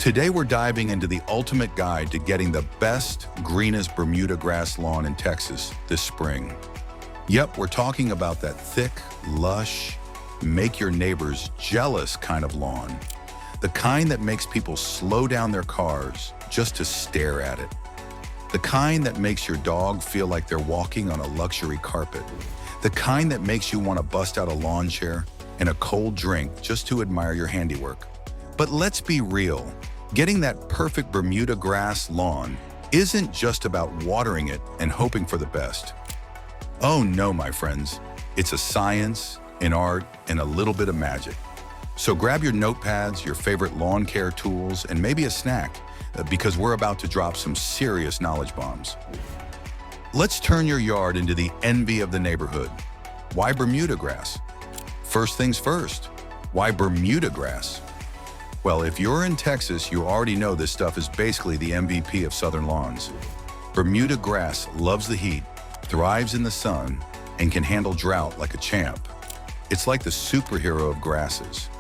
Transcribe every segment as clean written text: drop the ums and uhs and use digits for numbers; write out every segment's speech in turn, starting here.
Today we're diving into the ultimate guide to getting the best, greenest Bermuda grass lawn in Texas this spring. Yep, we're talking about that thick, lush, make your neighbors jealous kind of lawn. The kind that makes people slow down their cars just to stare at it. The kind that makes your dog feel like they're walking on a luxury carpet. The kind that makes you want to bust out a lawn chair and a cold drink just to admire your handiwork. But let's be real, getting that perfect Bermuda grass lawn isn't just about watering it and hoping for the best. Oh no, my friends, it's a science, an art, and a little bit of magic. So grab your notepads, your favorite lawn care tools, and maybe a snack, because we're about to drop some serious knowledge bombs. Let's turn your yard into the envy of the neighborhood. Why Bermuda grass? First things first, why Bermuda grass? Well, if you're in Texas, you already know this stuff is basically the MVP of southern lawns. Bermuda grass loves the heat, thrives in the sun, and can handle drought like a champ. It's like the superhero of grasses.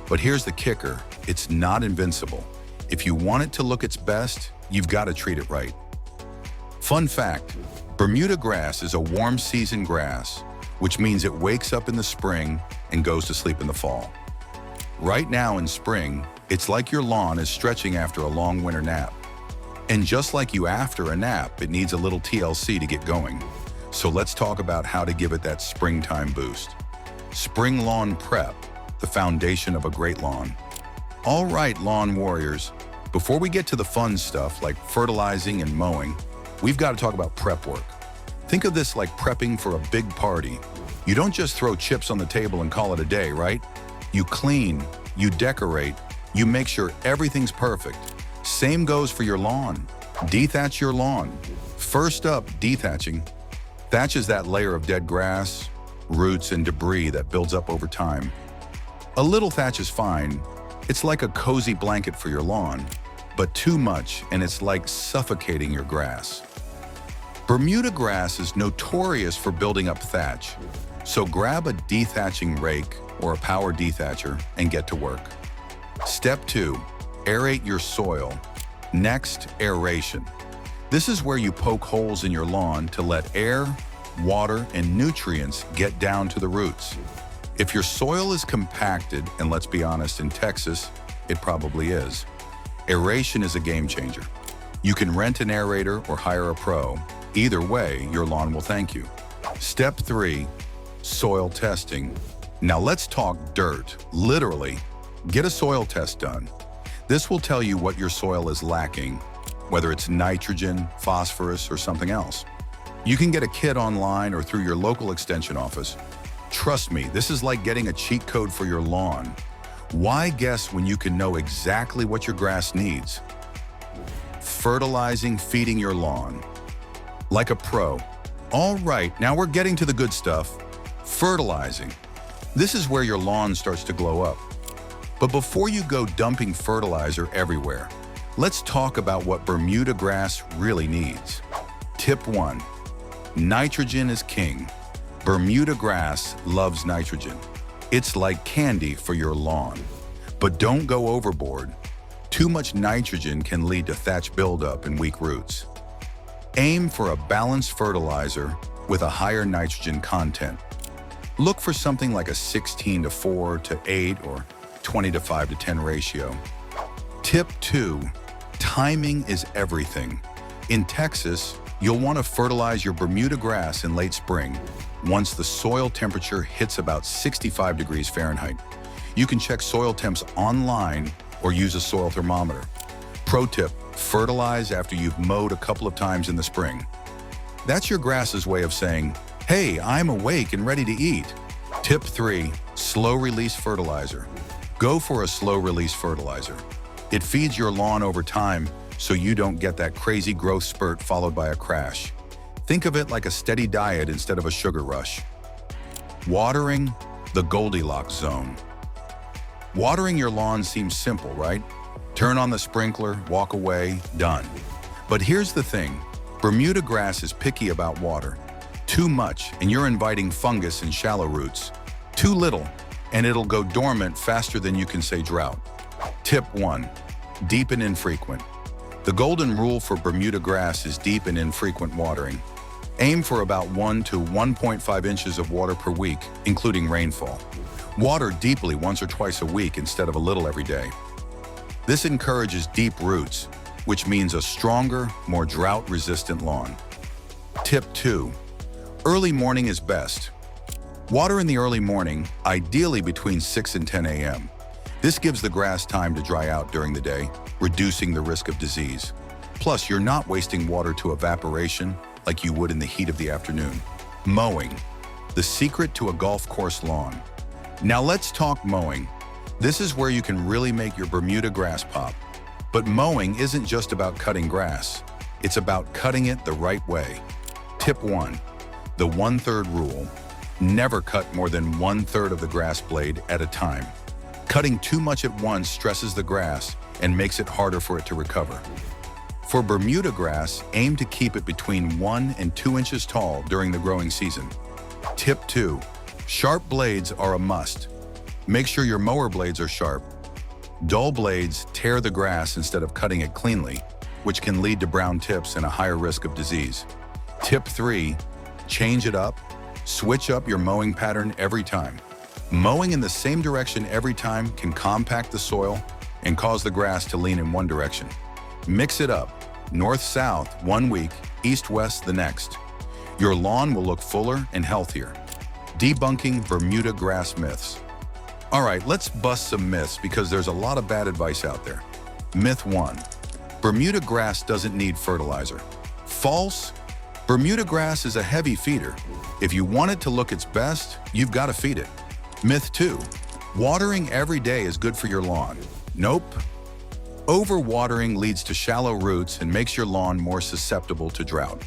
But here's the kicker, it's not invincible. If you want it to look its best, you've got to treat it right. Fun fact, Bermuda grass is a warm season grass, which means it wakes up in the spring and goes to sleep in the fall. Right now in spring, it's like your lawn is stretching after a long winter nap. And just like you after a nap, it needs a little TLC to get going. So let's talk about how to give it that springtime boost. Spring lawn prep, the foundation of a great lawn. All right, lawn warriors, before we get to the fun stuff like fertilizing and mowing, we've got to talk about prep work. Think of this like prepping for a big party. You don't just throw chips on the table and call it a day, right? You clean, you decorate, you make sure everything's perfect. Same goes for your lawn. Dethatch your lawn. First up, dethatching. Thatch is that layer of dead grass, roots, and debris that builds up over time. A little thatch is fine. It's like a cozy blanket for your lawn, but too much and it's like suffocating your grass. Bermuda grass is notorious for building up thatch, so grab a dethatching rake or a power dethatcher and get to work. Step 2, aerate your soil. Next, aeration. This is where you poke holes in your lawn to let air, water, and nutrients get down to the roots. If your soil is compacted, and let's be honest, in Texas, it probably is, aeration is a game changer. You can rent an aerator or hire a pro. Either way, your lawn will thank you. Step 3, soil testing. Now let's talk dirt, literally. Get a soil test done. This will tell you what your soil is lacking, whether it's nitrogen, phosphorus, or something else. You can get a kit online or through your local extension office. Trust me, this is like getting a cheat code for your lawn. Why guess when you can know exactly what your grass needs? Fertilizing, feeding your lawn. Like a pro. All right, now we're getting to the good stuff. Fertilizing. This is where your lawn starts to glow up. But before you go dumping fertilizer everywhere, let's talk about what Bermuda grass really needs. Tip 1. Nitrogen is king. Bermuda grass loves nitrogen. It's like candy for your lawn. But don't go overboard. Too much nitrogen can lead to thatch buildup and weak roots. Aim for a balanced fertilizer with a higher nitrogen content. Look for something like a 16:4 to 8 or 20:5 to 10 ratio. Tip 2, timing is everything. In Texas, you'll want to fertilize your Bermuda grass in late spring, once the soil temperature hits about 65 degrees Fahrenheit. You can check soil temps online or use a soil thermometer. Pro tip, fertilize after you've mowed a couple of times in the spring. That's your grass's way of saying, hey, I'm awake and ready to eat. Tip 3, slow release fertilizer. Go for a slow release fertilizer. It feeds your lawn over time so you don't get that crazy growth spurt followed by a crash. Think of it like a steady diet instead of a sugar rush. Watering, the Goldilocks zone. Watering your lawn seems simple, right? Turn on the sprinkler, walk away, done. But here's the thing, Bermuda grass is picky about water. Too much, and you're inviting fungus and shallow roots. Too little, and it'll go dormant faster than you can say drought. Tip 1. Deep and infrequent. The golden rule for Bermuda grass is deep and infrequent watering. Aim for about 1 to 1.5 inches of water per week, including rainfall. Water deeply once or twice a week instead of a little every day. This encourages deep roots, which means a stronger, more drought-resistant lawn. Tip 2. Early morning is best. Water in the early morning, ideally between 6 and 10 a.m. This gives the grass time to dry out during the day, reducing the risk of disease. Plus, you're not wasting water to evaporation like you would in the heat of the afternoon. Mowing. The secret to a golf course lawn. Now let's talk mowing. This is where you can really make your Bermuda grass pop. But mowing isn't just about cutting grass. It's about cutting it the right way. Tip 1. The 1/3 rule. Never cut more than 1/3 of the grass blade at a time. Cutting too much at once stresses the grass and makes it harder for it to recover. For Bermuda grass, aim to keep it between 1 and 2 inches tall during the growing season. Tip 2. Sharp blades are a must. Make sure your mower blades are sharp. Dull blades tear the grass instead of cutting it cleanly, which can lead to brown tips and a higher risk of disease. Tip 3. Change it up. Switch up your mowing pattern every time. Mowing in the same direction every time can compact the soil and cause the grass to lean in one direction. Mix it up, north-south 1 week, east-west the next. Your lawn will look fuller and healthier. Debunking Bermuda grass myths. All right, let's bust some myths because there's a lot of bad advice out there. Myth 1. Bermuda grass doesn't need fertilizer. False. Bermuda grass is a heavy feeder. If you want it to look its best, you've got to feed it. Myth 2. Watering every day is good for your lawn. Nope. Overwatering leads to shallow roots and makes your lawn more susceptible to drought.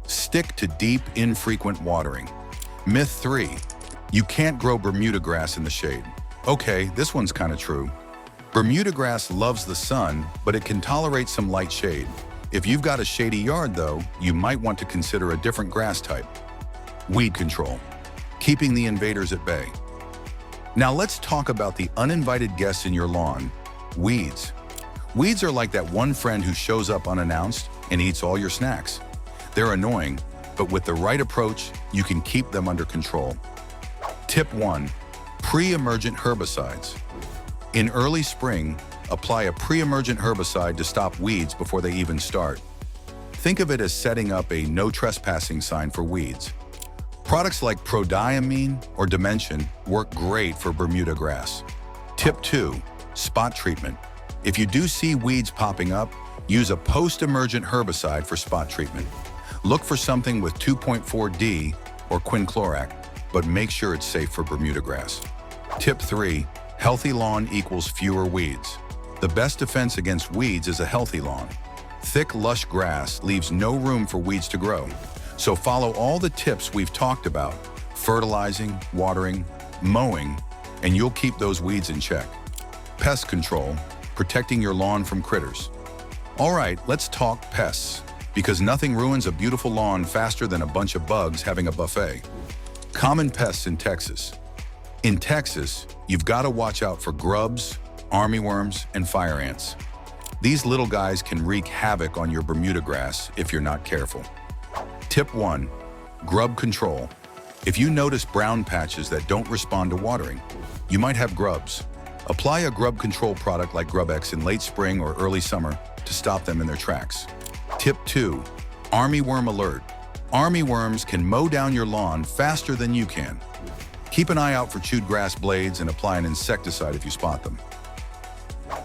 Stick to deep, infrequent watering. Myth 3. You can't grow Bermuda grass in the shade. Okay, this one's kind of true. Bermuda grass loves the sun, but it can tolerate some light shade. If you've got a shady yard, though, you might want to consider a different grass type. Weed control. Keeping the invaders at bay. Now let's talk about the uninvited guests in your lawn, weeds. Weeds are like that one friend who shows up unannounced and eats all your snacks. They're annoying, but with the right approach, you can keep them under control. Tip 1. Pre-emergent herbicides. In early spring, apply a pre-emergent herbicide to stop weeds before they even start. Think of it as setting up a no trespassing sign for weeds. Products like prodiamine or dimension work great for Bermuda grass. Tip 2. Spot treatment. If you do see weeds popping up, use a post-emergent herbicide for spot treatment. Look for something with 2.4-D or quinclorac, but make sure it's safe for Bermuda grass. Tip 3. Healthy lawn equals fewer weeds. The best defense against weeds is a healthy lawn. Thick, lush grass leaves no room for weeds to grow. So follow all the tips we've talked about, fertilizing, watering, mowing, and you'll keep those weeds in check. Pest control, protecting your lawn from critters. All right, let's talk pests, because nothing ruins a beautiful lawn faster than a bunch of bugs having a buffet. Common pests in Texas. In Texas, you've got to watch out for grubs, armyworms, and fire ants. These little guys can wreak havoc on your Bermuda grass if you're not careful. Tip 1. Grub control. If you notice brown patches that don't respond to watering, you might have grubs. Apply a grub control product like GrubX in late spring or early summer to stop them in their tracks. Tip 2. Armyworm alert. Armyworms can mow down your lawn faster than you can. Keep an eye out for chewed grass blades and apply an insecticide if you spot them.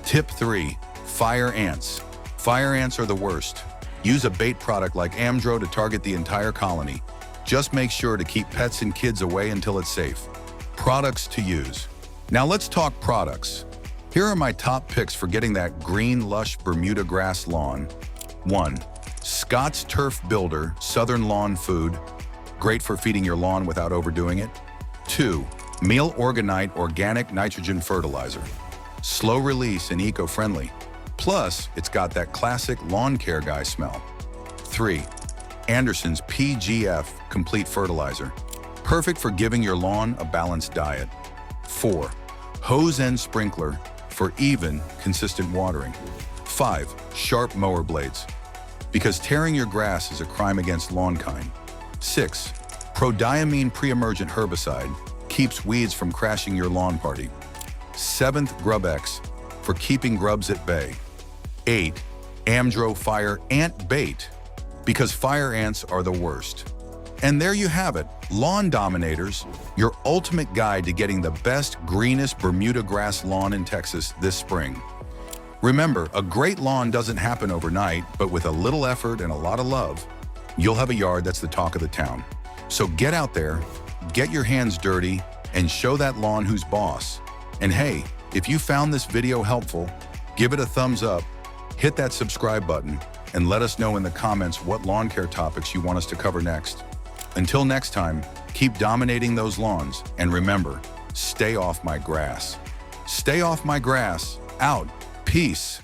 Tip 3. Fire ants. Fire ants are the worst. Use a bait product like Amdro to target the entire colony. Just make sure to keep pets and kids away until it's safe. Products to use. Now let's talk products. Here are my top picks for getting that green, lush Bermuda grass lawn. 1. Scott's Turf Builder Southern Lawn Food. Great for feeding your lawn without overdoing it. 2. Meal Organite Organic Nitrogen Fertilizer. Slow release and eco-friendly. Plus, it's got that classic lawn care guy smell. 3. Anderson's PGF Complete Fertilizer. Perfect for giving your lawn a balanced diet. 4. Hose End Sprinkler for even, consistent watering. 5. Sharp mower blades, because tearing your grass is a crime against lawnkind. 6. Prodiamine pre-emergent herbicide keeps weeds from crashing your lawn party. 7th, Grub X, for keeping grubs at bay. 8. Amdro Fire Ant Bait, because fire ants are the worst. And there you have it, Lawn Dominators, your ultimate guide to getting the best, greenest Bermuda grass lawn in Texas this spring. Remember, a great lawn doesn't happen overnight, but with a little effort and a lot of love, you'll have a yard that's the talk of the town. So get out there, get your hands dirty, and show that lawn who's boss. And hey, if you found this video helpful, give it a thumbs up, hit that subscribe button, and let us know in the comments what lawn care topics you want us to cover next. Until next time, keep dominating those lawns, and remember, stay off my grass. Stay off my grass. Out. Peace.